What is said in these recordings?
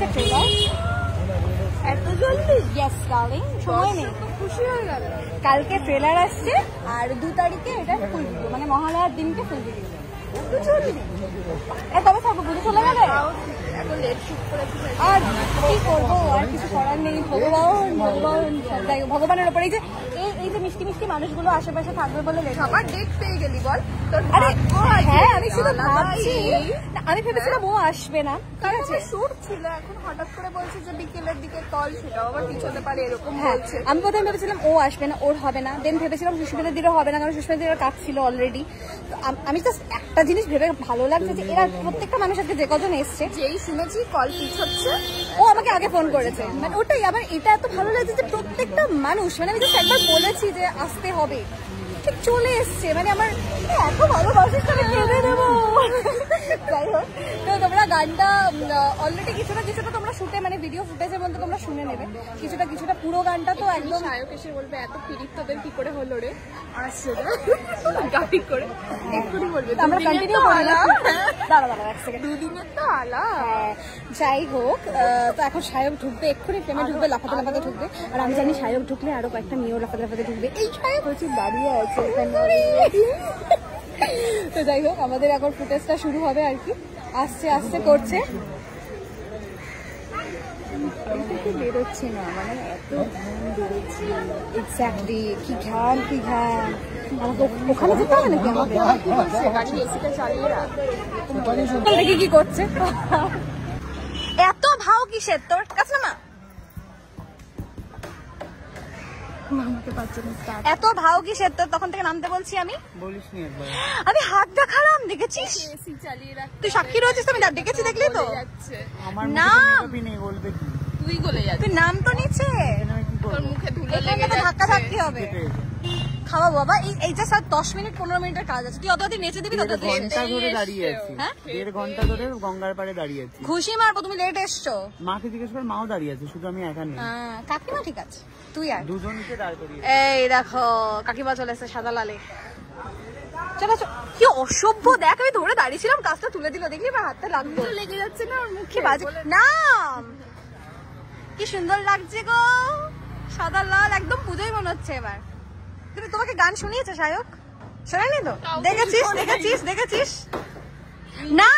যাচ্ছে ট্রেলার। এত জলদি? ইয়েস ডার্লিং, সময় নেই। খুশি হয়ে গেল। কালকে ট্রেলার আসছে আর 2 তারিখে এটা ফুল ভিডিও, মানে মহালয়ার দিনকে ফুল ভিডিও। তবে থাকবো, বুঝে চলে গেলে এখন লেট শুট করে আর কি করবো, আর কিছু করার নেই। ভগবানের ওপরে এই যে মিষ্টি মিষ্টি মানুষগুলো আশেপাশে থাকবে বলে আমার ডেট পেয়ে গেলি বল। হ্যাঁ, আমি শুধু ভাবছি, আমি ভেবেছিলাম ও আসবে না, ঠিক আছে শুট ছিল, এখন হঠাৎ করে বলছে যে বিকেলের দিকে কল, সেটাও আবার পিছতে পারে এরকম বলছে। আমি প্রথমে ভেবেছিলাম ও আসবে না, ওর হবে না, দেন ভেবেছিলাম সুস্মিতা দিরও হবে না, কারণ সুস্মিতা দিরও কাজ ছিল অলরেডি। আমি জাস্ট একটা জিনিস ভেবে ভালো লাগছে যে এরা প্রত্যেকটা মানুষ আজকে যে কজন এসছে, যেই শুনেছি কল পিছচ্ছে, ও আমাকে আগে ফোন করেছে, মানে ওটাই। আবার এটা এত ভালো লাগছে যে প্রত্যেকটা মানুষ, মানে আমি জাস্ট একবার বলেছি যে আসতে হবে, ঠিক চলে এসছে। মানে আমার এত ভালোবাসিস আমি কেঁদে দেবো। যাই হোক, তো তোমরা গানটা অলরেডি কিছুটা কিছুটা তোমরা শুটে, মানে ভিডিও ফুটেজের মধ্যে তোমরা শুনে নেবে কিছুটা কিছুটা। পুরো গানটা তো একদম নায়ক এসে বলবে এত পিরিত তোদের কি করে হলো রে, আসছে না গাড়ি করে এক্ষুনি বলবে। আমরা কন্টিনিউ করি না, দাঁড়া এক সেকেন্ড, 2 দিনের তো আলা। যাই হোক, তো এখন সায়ক ঢুকবে, এক্ষুনি প্রেমে ঢুকবে, লাফাতে লাফাতে ঢুকবে। আর আমি জানি সায়ক ঢুকলে আরো কয়েকটা মেয়েও লাফাতে লাফাতে ঢুকবে। এই সায়ক হচ্ছে দাঁড়িয়ে আছে। তো যাই হোক, আমাদের এখন ফুটেজটা শুরু হবে আর কি, আস্তে আস্তে করছে। বেরোচ্ছে না, মানে এত ঘাম বেরোচ্ছে। এক্স্যাক্টলি, কি ঘাম কি ঘাম। আমাকে ওখানে যেতে হবে নাকি আমাদের? গাড়ি এসিটা চালিয়ে রাখ, দেখি কি করছে। এত ভাও কিসের তোর কাছে না? এত ভাও কিসের তোর? তখন থেকে নামতে বলছি আমি, আমি হাত দেখালাম, দেখেছিস? এসি চালিয়ে রাখ। তুই সাক্ষী রয়েছিস, আমি দেখেছি, দেখলি তো? নাম তুই গলে যাচ্ছে, তুই নাম তো নিচে, তোর মুখে ধুলো এখানে লেগে তো যাচ্ছে। ধাক্কা ধাক্কি হবে। খাওয়াবো বাবা, এই যে 10 মিনিট 15 মিনিটের কাজ আছে, তুই অতদিন নেচে দিবি, তত ঘন্টা ধরে দাঁড়িয়ে আছি। হ্যাঁ, 1.5 ঘন্টা ধরে গঙ্গার পাড়ে দাঁড়িয়ে আছি। খুশি মারবো, তুমি লেট এসছো। মাকে জিজ্ঞেস কর, মাও দাঁড়িয়ে আছে, শুধু আমি একা নেই। কাকিমা ঠিক আছে, তুই আর দুজনকে দাঁড় করিয়ে। এই দেখো কাকিমা চলে এসেছে সাদা লালে। চলো কি অসভ্য, দেখ আমি ধরে দাঁড়িয়েছিলাম, কাজটা তুলে দিল, দেখলি আমার হাতটা লাগলো, লেগে যাচ্ছে না ওর মুখে। বাজে নাম, কি সুন্দর লাগছে গো, সাদা লাল, একদম পুজোই মনে হচ্ছে এবার। তুমি, তোমাকে গান শুনিয়েছে সায়ক? শোনেনি তো? দেখেছিস না?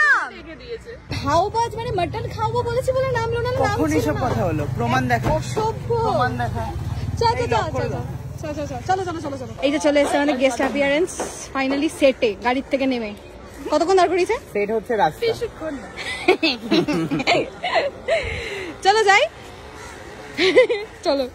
খাওবাজ মানে মটন খাওয়াবো বলেছি বলে নামলো না। কখন এসব কথা হলো? প্রমাণ দেখা, অসভ্য প্রমাণ দেখা। চলো। এই যে চলে এসেছে আমাদের গেস্ট অ্যাপিয়ারেন্স, ফাইনালি সেটে, গাড়ির থেকে নেমে। কতক্ষণ দাঁড় করিয়েছে? সেট হচ্ছে রাস্তা। চলো যাই, চলো।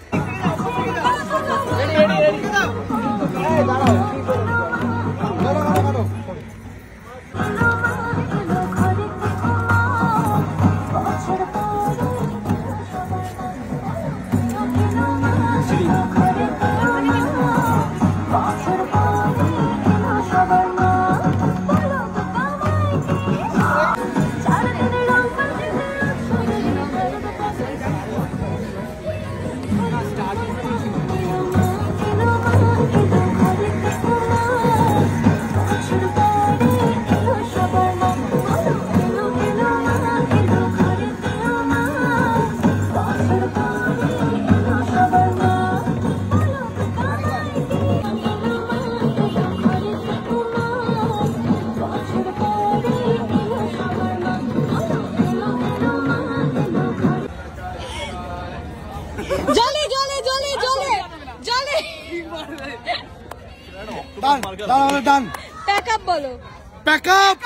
ডান, প্যাক আপ বলো, প্যাক আপ।